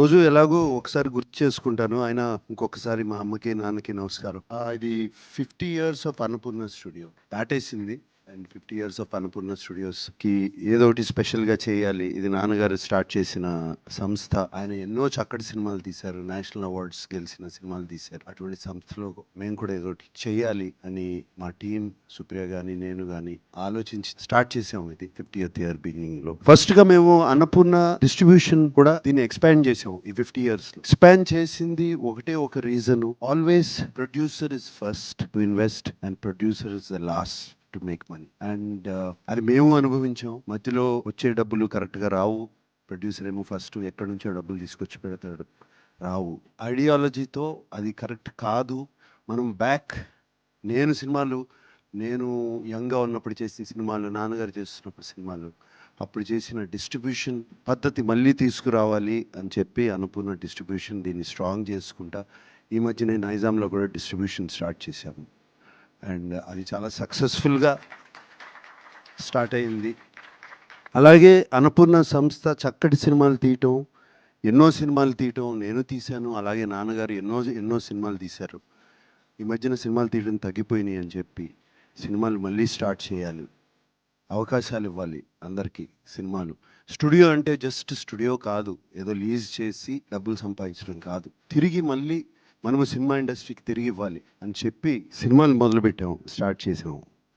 రోజు ఎలాగో ఒకసారి గుర్తు చేసుకుంటాను. అయినా ఇంకొకసారి మా అమ్మకి, నాన్నకి నమస్కారం. ఇది 50 ఇయర్స్ ఆఫ్ అన్నపూర్ణ స్టూడియో దాటేసింది. అండ్ 50 ఇయర్స్ ఆఫ్ అన్నపూర్ణ స్టూడియోస్‌కి ఏదో ఒకటి స్పెషల్‌గా చేయాలి. ఇది నాన్నగారు స్టార్ట్ చేసిన సంస్థ. ఆయన ఎన్నో చక్కటి సినిమాలు తీశారు. నేషనల్ అవార్డ్స్ గెలిచిన సినిమాలు తీశారు. అటువంటి సంస్థలో మేము కూడా ఏదో ఒకటి చేయాలి అని మా టీం సుప్రియ గాని, నేను గాని ఆలోచించి స్టార్ట్ చేసాము ఇది 50th ఇయర్ బిగినింగ్‌లో. ఫస్ట్‌గా మేము అన్నపూర్ణ డిస్ట్రిబ్యూషన్ కూడా దీన్ని ఎక్స్పాండ్ చేసాము ఈ 50 ఇయర్స్‌లో. ఎక్స్పాండ్ చేసింది ఒకటే ఒక reason. Always producer is first to invest and producer is the last to make money. And అది మేము అనుభవించాం. మధ్యలో వచ్చే డబ్బులు కరెక్ట్గా రావు. ప్రొడ్యూసర్ ఏమో ఫస్ట్ ఎక్కడి నుంచో డబ్బులు తీసుకొచ్చి పెడతాడు, రావు. ఐడియాలజీతో అది కరెక్ట్ కాదు. మనం నేను యంగ్గా ఉన్నప్పుడు చేసిన సినిమాలు, నాన్నగారు చేస్తున్నప్పుడు సినిమాలు, అప్పుడు చేసిన డిస్ట్రిబ్యూషన్ పద్ధతి మళ్ళీ తీసుకురావాలి అని చెప్పి అన్నపూర్ణ డిస్ట్రిబ్యూషన్ దీన్ని స్ట్రాంగ్ చేసుకుంటా ఈ మధ్యనే నైజాంలో కూడా డిస్ట్రిబ్యూషన్ స్టార్ట్ చేశాము. అండ్ అది చాలా సక్సెస్ఫుల్గా స్టార్ట్ అయింది. అలాగే అన్నపూర్ణ సంస్థ చక్కటి సినిమాలు తీయటం, ఎన్నో సినిమాలు తీయటం నేను తీశాను. అలాగే నాన్నగారు ఎన్నో ఎన్నో సినిమాలు తీశారు. ఈ మధ్యన సినిమాలు తీయడం తగ్గిపోయినాయి అని చెప్పి సినిమాలు మళ్ళీ స్టార్ట్ చేయాలి, అవకాశాలు ఇవ్వాలి అందరికీ. సినిమాలు స్టూడియో అంటే జస్ట్ స్టూడియో కాదు, ఏదో లీజ్ చేసి డబ్బులు సంపాదించడం కాదు. తిరిగి మళ్ళీ మనము సినిమా ఇండస్ట్రీకి తిరిగి ఇవ్వాలి అని చెప్పి సినిమాలు మొదలుపెట్టాము, స్టార్ట్ చేసాము.